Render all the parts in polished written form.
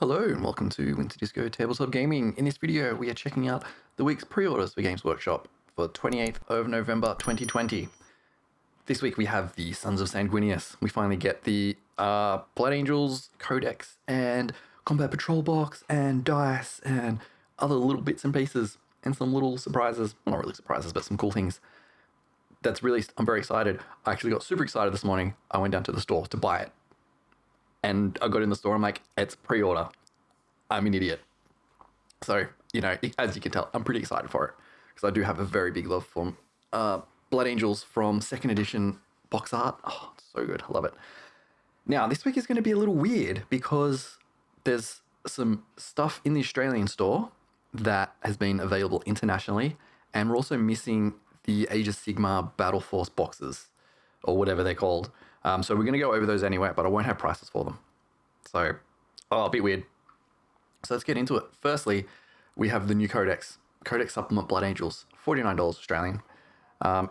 Hello and welcome to Winter Disco Tabletop Gaming. In this video, we are checking out the week's pre-orders for Games Workshop for 28th of November 2020. This week we have the Sons of Sanguinius. We finally get the Blood Angels Codex and Combat Patrol Box and dice and other little bits and pieces and some little surprises. Well, not really surprises, but some cool things. That's released. I'm very excited. I actually got super excited this morning. I went down to the store to buy it. And I got in the store, I'm like, it's pre-order. I'm an idiot. So, as you can tell, I'm pretty excited for it. Because I do have a very big love for Blood Angels from 2nd edition box art. Oh, it's so good. I love it. Now, this week is going to be a little weird because there's some stuff in the Australian store that has been available internationally. And we're also missing the Age of Sigmar Battleforce boxes, or whatever they're called. So we're going to go over those anyway, but I won't have prices for them. So, a bit weird. So let's get into it. Firstly, we have the new Codex. Codex Supplement Blood Angels, $49 Australian. I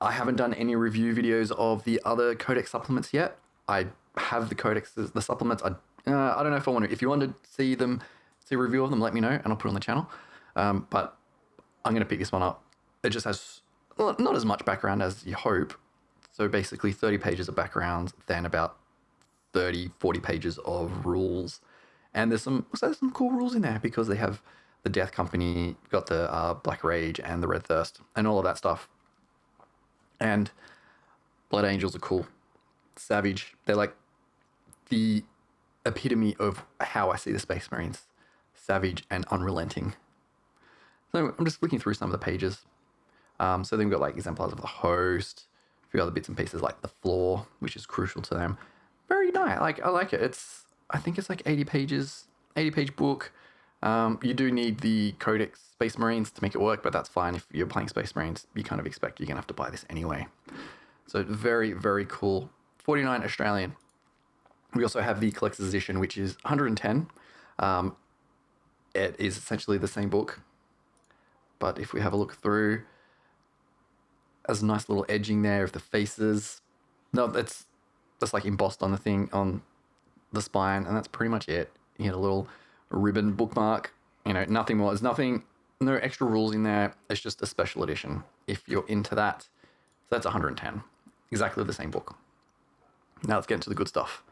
haven't done any review videos of the other Codex supplements yet. I have the Codexes, the supplements. I don't know if I want to. If you want to see a review of them, let me know and I'll put it on the channel. But I'm going to pick this one up. It just has not as much background as you hope. So basically 30 pages of background, then about 30, 40 pages of rules. And there's some cool rules in there because they have the Death Company, got the Black Rage and the Red Thirst and all of that stuff. And Blood Angels are cool. Savage. They're like the epitome of how I see the Space Marines. Savage and unrelenting. So I'm just flicking through some of the pages. So then we've got like exemplars of the Host, a few other bits and pieces like the Floor, which is crucial to them. Very nice. I like it. I think it's like 80 pages, 80-page book. You do need the Codex Space Marines to make it work, but that's fine. If you're playing Space Marines, you kind of expect you're going to have to buy this anyway. So very, very cool. 49 Australian. We also have the Collector's Edition, which is 110. It is essentially the same book, but if we have a look through, there's a nice little edging there of the faces. No, that's like embossed on the thing, on the spine, and that's pretty much it. You get a little ribbon bookmark, nothing more. There's no extra rules in there. It's just a special edition if you're into that. So that's 110. Exactly the same book. Now let's get into the good stuff.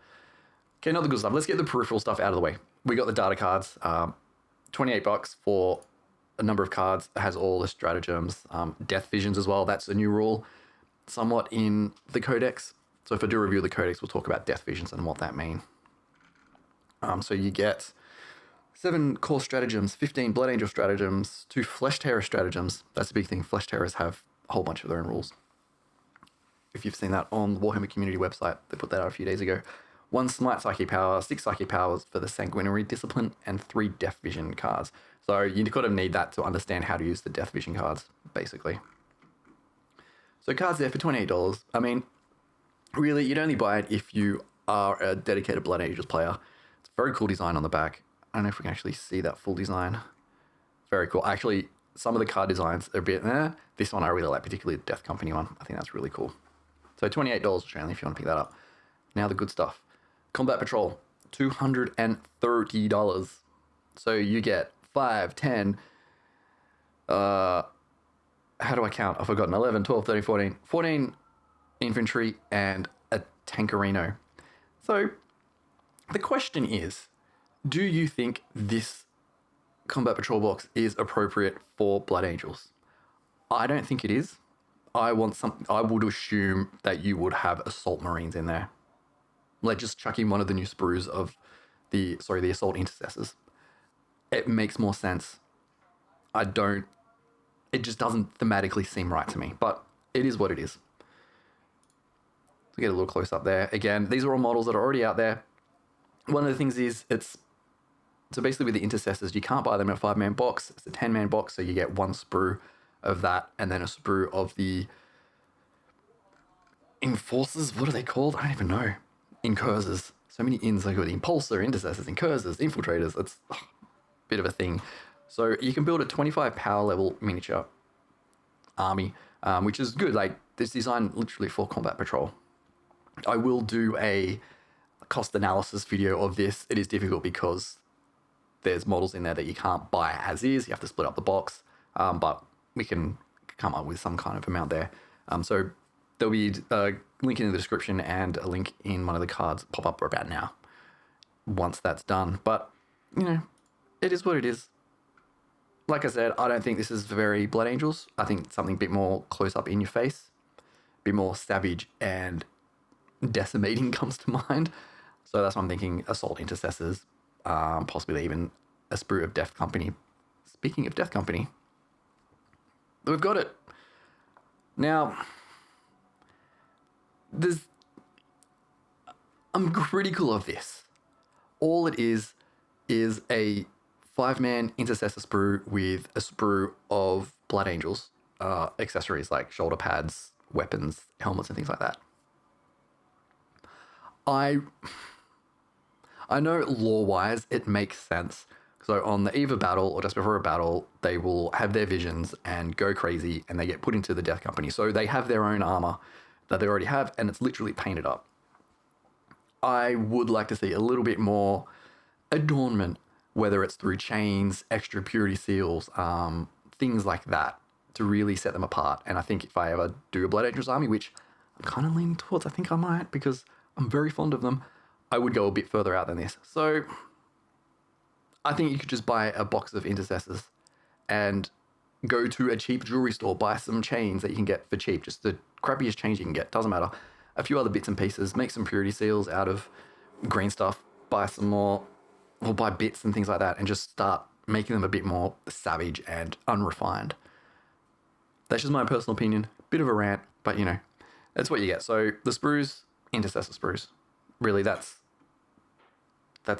Okay, not the good stuff. Let's get the peripheral stuff out of the way. We got the data cards, $28 for a number of cards. It has all the stratagems, death visions as well. That's a new rule, somewhat in the Codex. So if I do review the Codex, we'll talk about death visions and what that mean. So you get 7 core stratagems, 15 Blood Angel stratagems, 2 Flesh Terror stratagems. That's a big thing. Flesh Terrors have a whole bunch of their own rules. If you've seen that on the Warhammer community website, they put that out a few days ago. 1 Smite Psyche Power, 6 Psyche Powers for the Sanguinary Discipline, and 3 Death Vision cards. So you kind of need that to understand how to use the Death Vision cards, basically. So cards there for $28. I mean, really, you'd only buy it if you are a dedicated Blood Angels player. It's a very cool design on the back. I don't know if we can actually see that full design. Very cool. Actually, some of the card designs are a bit, this one I really like, particularly the Death Company one. I think that's really coul. So $28 Australian if you want to pick that up. Now the good stuff. Combat Patrol, $230. So you get 5, 10, how do I count? I've forgotten. 11, 12, 13, 14. 14 infantry and a Tankerino. So the question is, do you think this Combat Patrol box is appropriate for Blood Angels? I don't think it is. I would assume that you would have Assault Marines in there. Like just chucking one of the new sprues of the Assault Intercessors. It makes more sense. It just doesn't thematically seem right to me, but it is what it is. To get a little close up there. Again, these are all models that are already out there. One of the things is so basically with the Intercessors, you can't buy them in a 5-man box. It's a 10-man box, so you get 1 sprue of that and then a sprue of the Enforcers. What are they called? I don't even know. Incursors. So many ins. Like the Impulsor, Intercessors, Incursors, Infiltrators. It's a bit of a thing. So you can build a 25 power level miniature army, which is good. Like this design literally for Combat Patrol. I will do a cost analysis video of this. It is difficult because there's models in there that you can't buy as is. You have to split up the box, but we can come up with some kind of amount there. So there'll be a link in the description and a link in one of the cards pop up about now once that's done. But, it is what it is. Like I said, I don't think this is very Blood Angels. I think something a bit more close up in your face, a bit more savage and decimating comes to mind. So that's what I'm thinking. Assault Intercessors, possibly even a Sprue of Death Company. Speaking of Death Company, we've got it. Now, I'm critical of this. All it is a 5-man Intercessor Sprue with a Sprue of Blood Angels, accessories like shoulder pads, weapons, helmets, and things like that. I know lore-wise it makes sense. So on the eve of battle or just before a battle, they will have their visions and go crazy and they get put into the Death Company. So they have their own armor that they already have and it's literally painted up. I would like to see a little bit more adornment, whether it's through chains, extra purity seals, things like that, to really set them apart. And I think if I ever do a Blood Angels army, which I'm kind of leaning towards, I think I might because I'm very fond of them, I would go a bit further out than this. So I think you could just buy a box of Intercessors and go to a cheap jewelry store, buy some chains that you can get for cheap, just the crappiest chains you can get, doesn't matter. A few other bits and pieces, make some purity seals out of green stuff, buy some more, or buy bits and things like that, and just start making them a bit more savage and unrefined. That's just my personal opinion. Bit of a rant, but that's what you get. So the Sprues, Intercessor Sprues. Really, that's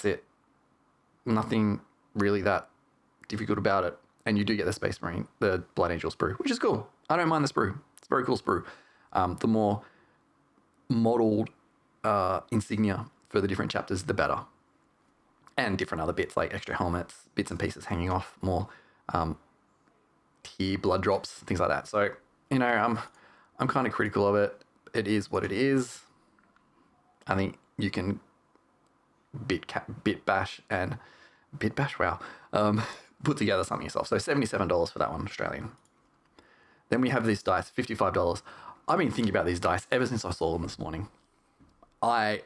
it. Nothing really that difficult about it. And you do get the Space Marine, the Blood Angel Sprue, which is cool. I don't mind the Sprue. It's a very cool Sprue. The more modeled insignia for the different chapters, the better. And different other bits like extra helmets, bits and pieces hanging off, more tier blood drops, things like that. So, I'm kind of critical of it. It is what it is. I think you can bit bash, wow, put together something yourself. So $77 for that one, Australian. Then we have these dice, $55. I've been thinking about these dice ever since I saw them this morning. I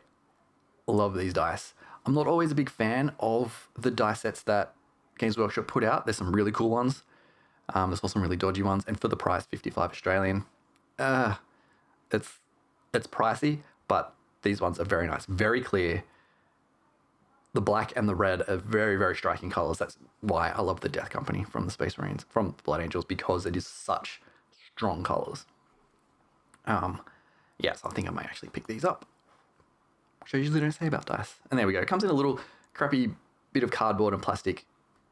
love these dice. I'm not always a big fan of the dice sets that Games Workshop put out. There's some really cool ones. There's also some really dodgy ones. And for the price, 55 Australian, it's pricey, but these ones are very nice, very clear. The black and the red are very, very striking colors. That's why I love the Death Company from the Space Marines, from the Blood Angels, because it is such strong colors. Yes, I think I might actually pick these up, which I usually don't say about dice. And there we go. It comes in a little crappy bit of cardboard and plastic,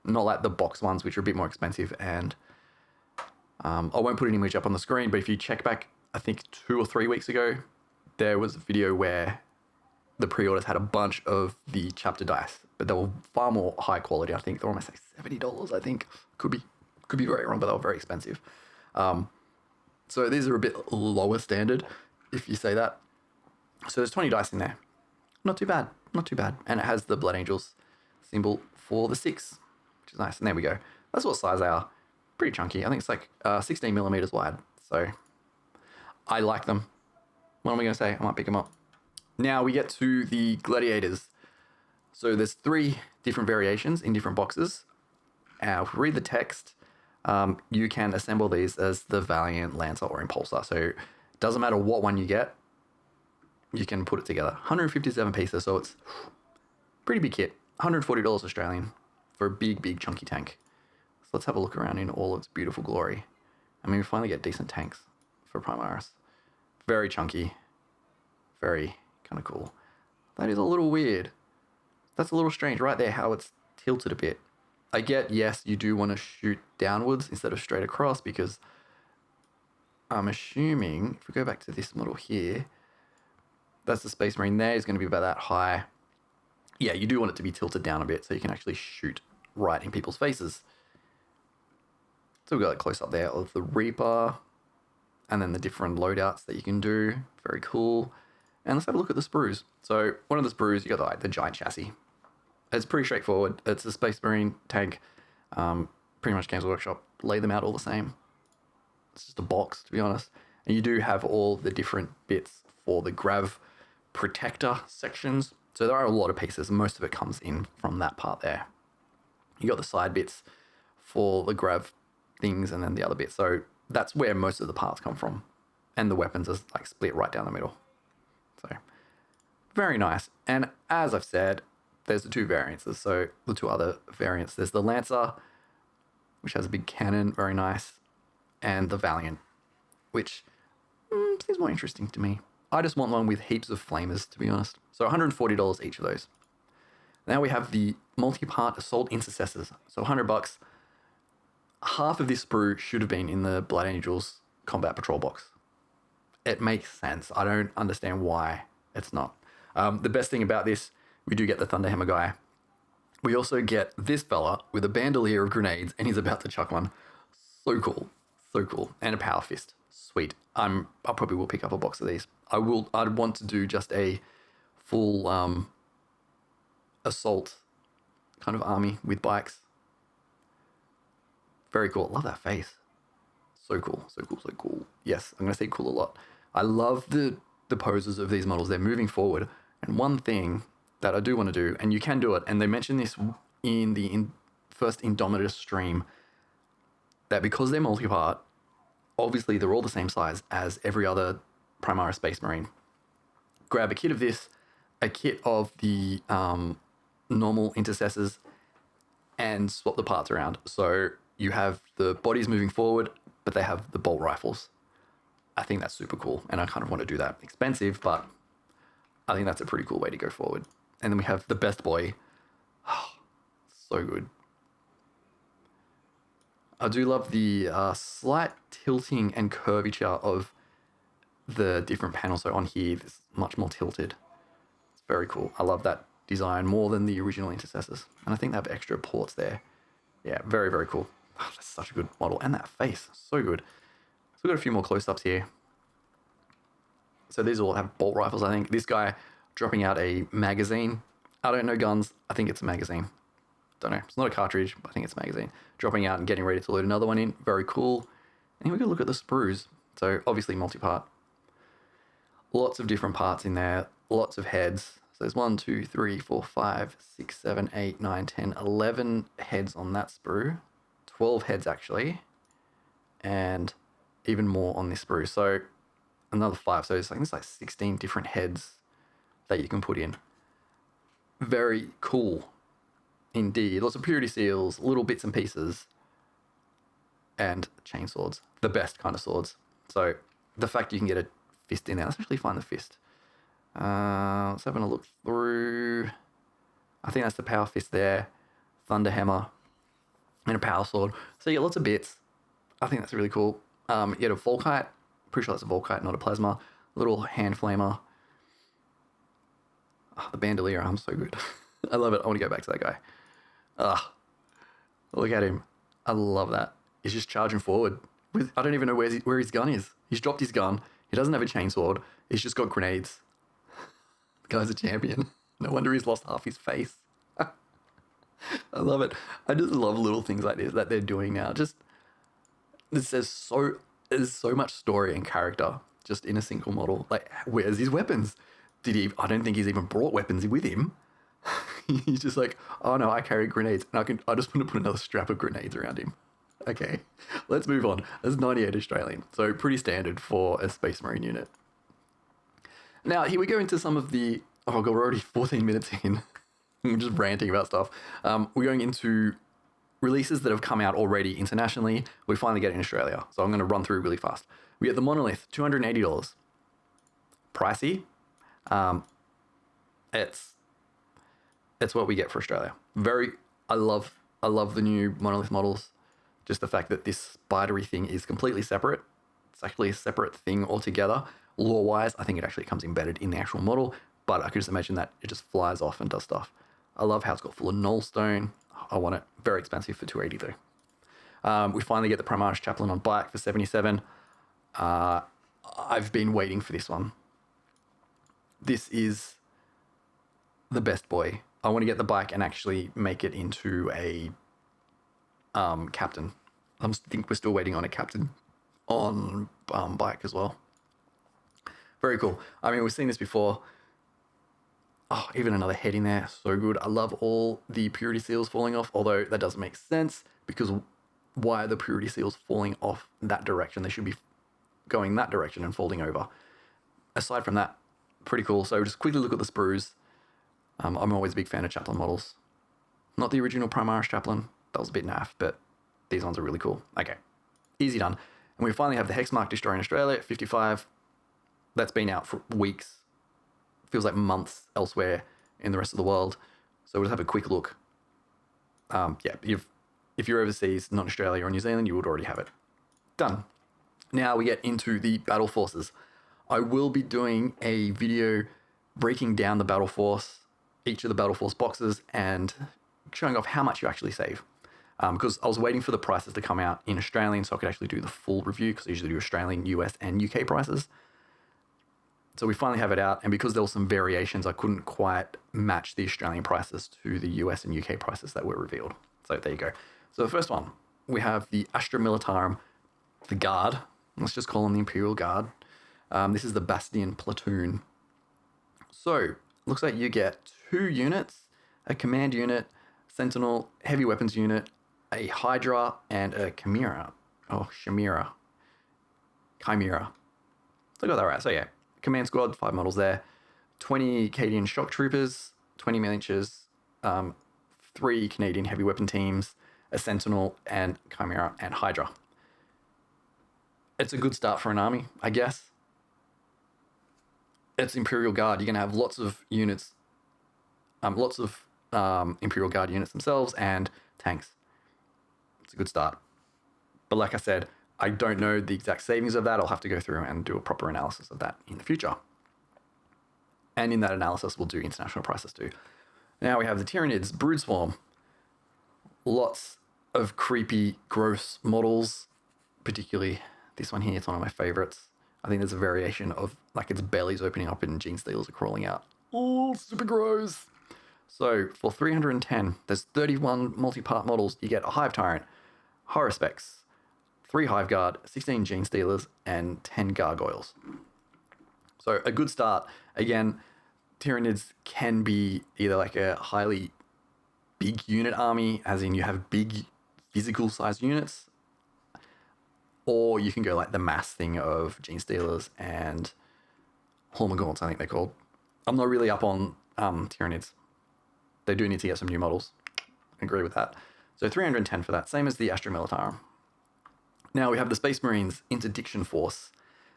not like the box ones, which are a bit more expensive. And I won't put an image up on the screen, but if you check back, I think 2 or 3 weeks ago, there was a video where the pre-orders had a bunch of the chapter dice, but they were far more high quality. I think they were almost like $70, I think. Could be very wrong, but they were very expensive. So these are a bit lower standard, if you say that. So there's 20 dice in there. Not too bad. And it has the Blood Angels symbol for the 6, which is nice. And there we go. That's what size they are. Pretty chunky. I think it's like 16 millimeters wide. So I like them. What am I going to say? I might pick them up. Now we get to the Gladiators. So there's 3 different variations in different boxes. If we read the text, you can assemble these as the Valiant, Lancer, or Impulsor. So it doesn't matter what one you get, you can put it together. 157 pieces, so it's pretty big kit. $140 Australian for a big, big chunky tank. So let's have a look around in all its beautiful glory. I mean, we finally get decent tanks for Primaris. Very chunky. Very kind of cool. That is a little weird. That's a little strange right there, how it's tilted a bit. I get, yes, you do want to shoot downwards instead of straight across, because I'm assuming, if we go back to this model here, that's the Space Marine there, is going to be about that high. Yeah, you do want it to be tilted down a bit so you can actually shoot right in people's faces. So we've got a close up there of the Reaper, and then the different loadouts that you can do. Very cool. And let's have a look at the Sprues. So one of the Sprues, you got the giant chassis. It's pretty straightforward. It's a Space Marine tank. Pretty much Games Workshop lay them out all the same. It's just a box, to be honest. And you do have all the different bits for the Grav Protector sections. So there are a lot of pieces. Most of it comes in from that part there. You got the side bits for the Grav things and then the other bits. So that's where most of the parts come from. And the weapons are like split right down the middle. So very nice. And as I've said, there's the two variances. So the two other variants, there's the Lancer, which has a big cannon, very nice, and the Valiant, which seems more interesting to me. I just want one with heaps of flamers, to be honest. So $140 each of those. Now we have the multi-part Assault Intercessors. So $100. Half of this sprue should have been in the Blood Angels Combat Patrol box. It makes sense. I don't understand why it's not. The best thing about this, we do get the Thunderhammer guy. We also get this fella with a bandolier of grenades, and he's about to chuck one. So cool. So cool. And a power fist. Sweet. I probably will pick up a box of these. I'd want to do just a full assault kind of army with bikes. Very cool. Love that face. So cool. So cool. So cool. Yes, I'm going to say cool a lot. I love the poses of these models. They're moving forward. And one thing that I do want to do, and you can do it, and they mentioned this in the first Indomitus stream, that because they're multi-part, obviously they're all the same size as every other Primaris Space Marine. Grab a kit of this, a kit of the normal Intercessors, and swap the parts around. So you have the bodies moving forward, but they have the bolt rifles. I think that's super cool, and I kind of want to do that. Expensive, but I think that's a pretty cool way to go forward. And then we have the best boy. Oh, so good. I do love the slight tilting and curvature of the different panels. So on here, it's much more tilted. It's very cool. I love that design more than the original Intercessors. And I think they have extra ports there. Yeah, very, very cool. Oh, that's such a good model. And that face, so good. So we've got a few more close-ups here. So these all have bolt rifles, I think. This guy dropping out a magazine. I don't know guns. I think it's a magazine. Don't know. It's not a cartridge, but I think it's a magazine. Dropping out and getting ready to load another one in. Very cool. And we're going to look at the sprues. So obviously multi-part. Lots of different parts in there. Lots of heads. So there's 1, 2, 3, 4, 5, 6, 7, 8, 9, 10, 11 heads on that sprue. 12 heads actually. And even more on this sprue. So another 5. So it's like 16 different heads that you can put in. Very cool indeed. Lots of purity seals, little bits and pieces, and chain swords. The best kind of swords. So the fact you can get a fist in there, let's actually find the fist. Let's have a look through. I think that's the power fist there. Thunderhammer and a power sword. So you get lots of bits. I think that's really cool. You get a Volkite. Pretty sure that's a Volkite, not a plasma. Little hand flamer. Oh, the bandolier arm's so good. I love it. I want to go back to that guy. Look at him. I love that. He's just charging forward. I don't even know where his gun is. He's dropped his gun. He doesn't have a chainsword. He's just got grenades. The guy's a champion. No wonder he's lost half his face. I love it. I just love little things like this that they're doing now. There's so much story and character just in a single model. Like, where's his weapons? I don't think he's even brought weapons with him. He's just like, oh no, I carry grenades, and I just want to put another strap of grenades around him. Okay, let's move on. That's 98 Australian, so pretty standard for a Space Marine unit. Now here we go into some of the. Oh god, we're already 14 minutes in. I'm just ranting about stuff. We're going into releases that have come out already internationally. We finally get it in Australia, so I'm going to run through really fast. We get the Monolith, $280. Pricey. It's what we get for Australia. I love the new Monolith models. Just the fact that this spidery thing is completely separate. It's actually a separate thing altogether. Lore-wise, I think it actually comes embedded in the actual model, but I could just imagine that it just flies off and does stuff. I love how it's got full of nullstone. I want it. Very expensive for $280 though. We finally get the Primaris Chaplain on bike for $77. I've been waiting for this one. This is the best boy I want to get the bike and actually make it into a captain. I think we're still waiting on a captain on bike as well. Very cool. I mean, we've seen this before. Oh, even another head in there. So good. I love all the purity seals falling off, although that doesn't make sense because why are the purity seals falling off that direction? They should be going that direction and folding over. Aside from that, pretty cool. So just quickly look at the sprues. I'm always a big fan of Chaplain models. Not the original Primaris Chaplain. That was a bit naff, but these ones are really cool. Okay, easy done. And we finally have the Hexmark Destroyer in Australia at 55. That's been out for weeks. Feels like months elsewhere in the rest of the world. So we'll just have a quick look. Yeah, if you're overseas, not Australia or New Zealand, you would already have it. Done. Now we get into the battle forces. I will be doing a video breaking down the battle force, each of the battle force boxes, and showing off how much you actually save. Because I was waiting for the prices to come out in Australian so I could actually do the full review, because I usually do Australian, US, and UK prices. So we finally have it out, and because there were some variations, I couldn't quite match the Australian prices to the US and UK prices that were revealed. So there you go. So the first one, we have the Astra Militarium, the Guard. Let's just call them the Imperial Guard. This is the Bastion Platoon. So looks like you get 2 units, a command unit, Sentinel, heavy weapons unit, a Hydra, and a Chimera. Oh, Chimera. So I got that right. So yeah, command squad, 5 models there. 20 Canadian shock troopers, 20 miniatures, 3 Canadian heavy weapon teams, a Sentinel, and Chimera, and Hydra. It's a good start for an army, I guess. It's Imperial Guard. You're going to have lots of units, Imperial Guard units themselves and tanks. It's a good start. But like I said, I don't know the exact savings of that. I'll have to go through and do a proper analysis of that in the future. And in that analysis, we'll do international prices too. Now we have the Tyranids, Brood Swarm. Lots of creepy, gross models, particularly this one here. It's one of my favorites. I think there's a variation of like its belly's opening up and gene stealers are crawling out. Oh, super gross. So for 310, there's 31 multi-part models. You get a Hive Tyrant, Horror Specs, 3 Hive Guard, 16 Gene Stealers, and 10 Gargoyles. So a good start. Again, Tyranids can be either like a highly big unit army, as in you have big physical sized units, or you can go like the mass thing of Gene Stealers and Hormagaunts, I think they're called. I'm not really up on Tyranids. They do need to get some new models. I agree with that. So 310 for that, same as the Astra Militarium. Now we have the Space Marines Interdiction Force.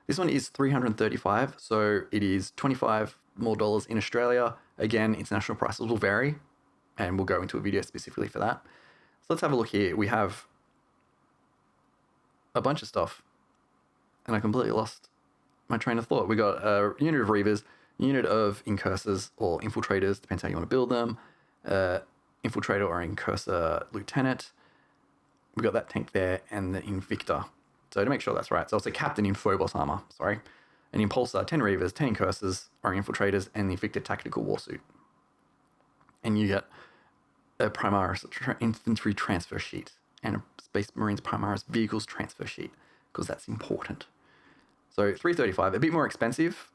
This one is 335, so it is $25 more in Australia. Again, international prices will vary, and we'll go into a video specifically for that. So let's have a look here. We have a bunch of stuff, and I completely lost my train of thought. We got a unit of Reavers, unit of Incursors or Infiltrators, depends how you want to build them. Infiltrator or Incursor Lieutenant. We got that tank there, and the Invictor. So to make sure that's right, so it's a Captain in Phobos armor, sorry. An Impulsor, 10 Reavers, 10 Incursors or Infiltrators, and the Invictor Tactical Warsuit. And you get a Primaris Infantry Transfer Sheet and a Space Marines Primaris Vehicles Transfer Sheet, because that's important. So 335, a bit more expensive.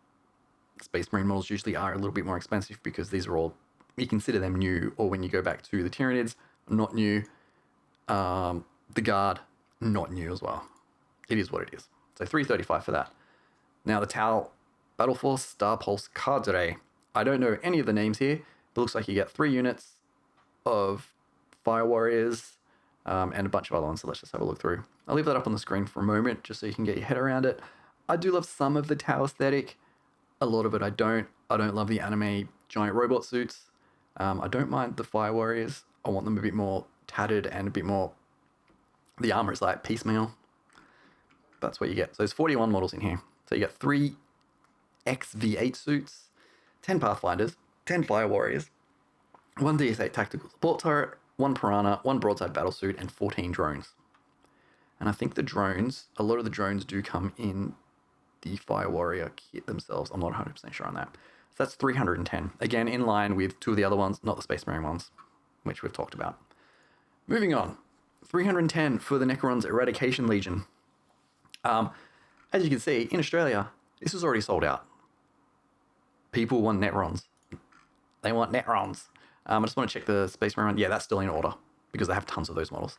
Space Marine models usually are a little bit more expensive because these are all, you consider them new, or when you go back to the Tyranids, not new. The Guard, not new as well. It is what it is. So 335 for that. Now the Tau Battleforce Star Pulse Cadre. I don't know any of the names here, but it looks like you get 3 units of Fire Warriors and a bunch of other ones. So let's just have a look through. I'll leave that up on the screen for a moment just so you can get your head around it. I do love some of the Tau aesthetic. A lot of it I don't. I don't love the anime giant robot suits. I don't mind the Fire Warriors. I want them a bit more tattered and a bit more... The armor is like piecemeal. That's what you get. So there's 41 models in here. So you get 3 XV8 suits, 10 Pathfinders, 10 Fire Warriors, 1 DS8 Tactical Support Turret, 1 Piranha, 1 Broadside Battlesuit, and 14 drones. And I think the drones, a lot of the drones do come in the Fire Warrior kit themselves. I'm not 100% sure on that. So that's 310. Again, in line with two of the other ones, not the Space Marine ones, which we've talked about. Moving on. 310 for the Necrons Eradication Legion. As you can see, in Australia, this was already sold out. People want Necrons. They want Necrons. I just want to check the Space Marine one. Yeah, that's still in order because they have tons of those models.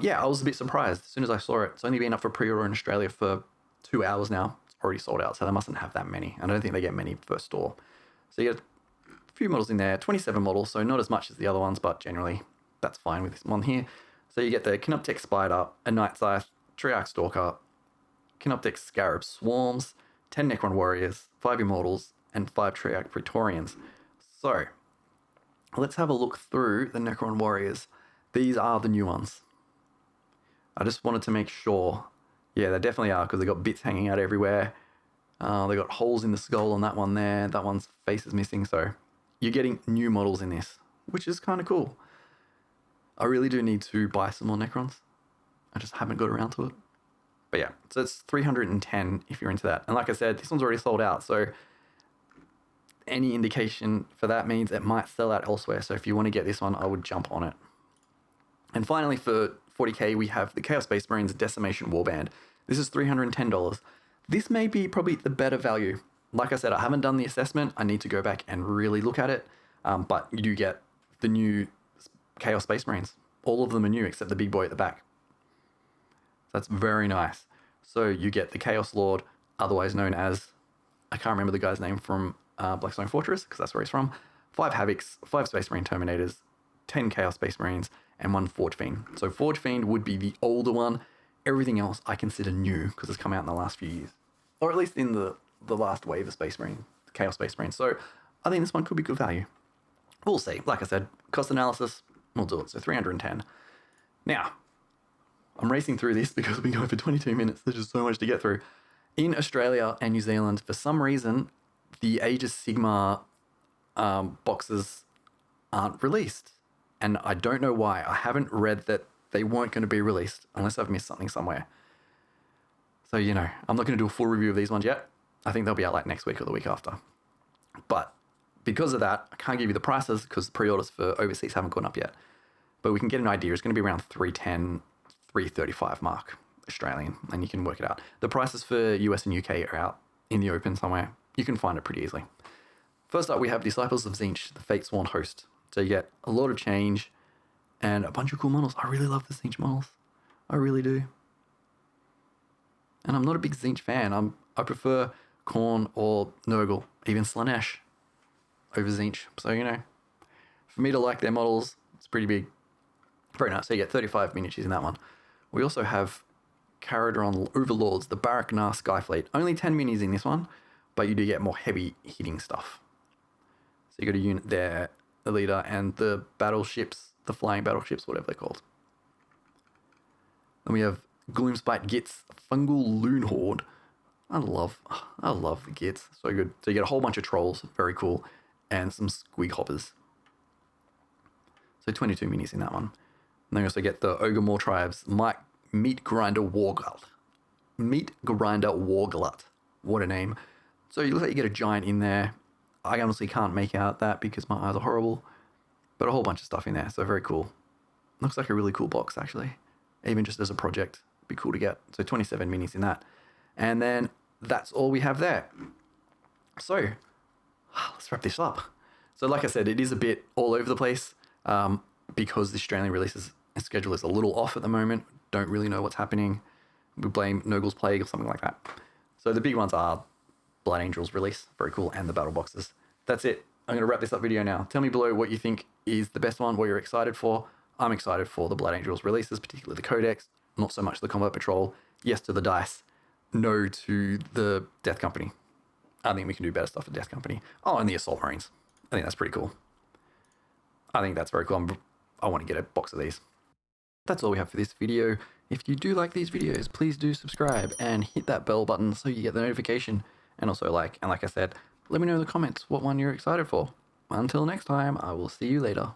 Yeah, I was a bit surprised as soon as I saw it. It's only been up for pre-order in Australia for 2 hours now. It's already sold out, so they mustn't have that many. I don't think they get many per store. So you get a few models in there, 27 models, so not as much as the other ones, but generally that's fine with this one here. So you get the Canoptek Spider, a Night Scythe, Triarch Stalker, Canoptek Scarab Swarms, 10 Necron Warriors, 5 Immortals, and 5 Triarch Praetorians. So let's have a look through the Necron Warriors. These are the new ones. I just wanted to make sure. Yeah, they definitely are because they got bits hanging out everywhere. They got holes in the skull on that one there. That one's face is missing. So you're getting new models in this, which is kind of cool. I really do need to buy some more Necrons. I just haven't got around to it. But yeah, so it's 310 if you're into that. And like I said, this one's already sold out. So any indication for that means it might sell out elsewhere. So if you want to get this one, I would jump on it. And finally, for 40k, we have the Chaos Space Marines Decimation Warband. This is $310. This may be probably the better value. Like I said, I haven't done the assessment. I need to go back and really look at it. But you do get the new Chaos Space Marines. All of them are new except the big boy at the back. So that's very nice. So you get the Chaos Lord, otherwise known as, I can't remember the guy's name from Blackstone Fortress, because that's where he's from. 5 Havocs, 5 Space Marine Terminators, 10 Chaos Space Marines, and 1 Forge Fiend. So Forge Fiend would be the older one. Everything else I consider new because it's come out in the last few years. Or at least in the last wave of Space Marine, Chaos Space Marine. So I think this one could be good value. We'll see. Like I said, cost analysis, we'll do it. So 310. Now, I'm racing through this because we've been going for 22 minutes. There's just so much to get through. In Australia and New Zealand, for some reason, the Age of Sigmar boxes aren't released. And I don't know why. I haven't read that they weren't going to be released unless I've missed something somewhere. So, you know, I'm not going to do a full review of these ones yet. I think they'll be out like next week or the week after. But because of that, I can't give you the prices because the pre-orders for overseas haven't gone up yet. But we can get an idea. It's going to be around 310, 335 mark Australian, and you can work it out. The prices for US and UK are out in the open somewhere. You can find it pretty easily. First up, we have Disciples of Tzeentch, the Fatesworn Host. So you get a lot of change and a bunch of cool models. I really love the Tzeentch models. I really do. And I'm not a big Tzeentch fan. I prefer Khorne or Nurgle, even Slanesh over Tzeentch. So, you know, for me to like their models, it's pretty big. Very nice. So you get 35 miniatures in that one. We also have Caradron Overlords, the Barak Nar Skyfleet. Only 10 minis in this one, but you do get more heavy hitting stuff. So you got a unit there, the leader, and the battleships, the flying battleships, whatever they're called. Then we have Gloomspite Gits, Fungal Loon Horde. I love the Gits. So good. So you get a whole bunch of trolls, very cool, and some squig hoppers. So 22 minis in that one. And then you also get the Ogre Maw Tribes, Meat Grinder Warglut. Meat Grinder Warglut. What a name. So you look like you get a giant in there. I honestly can't make out that because my eyes are horrible. But a whole bunch of stuff in there, so very cool. Looks like a really cool box, actually. Even just as a project, it'd be cool to get. So 27 minis in that. And then that's all we have there. So let's wrap this up. So like I said, it is a bit all over the place because the Australian releases schedule is a little off at the moment. Don't really know what's happening. We blame Nurgle's Plague or something like that. So the big ones are Blood Angels release, very cool, and the battle boxes. That's it. I'm going to wrap this up video now. Tell me below what you think is the best one, what you're excited for. I'm excited for the Blood Angels releases, particularly the Codex, not so much the Combat Patrol. Yes to the Dice, no to the Death Company. I think we can do better stuff with Death Company. Oh, and the Assault Marines. I think that's pretty cool. I think that's very cool. I want to get a box of these. That's all we have for this video. If you do like these videos, please do subscribe and hit that bell button so you get the notification. And also like I said, let me know in the comments what one you're excited for. Until next time, I will see you later.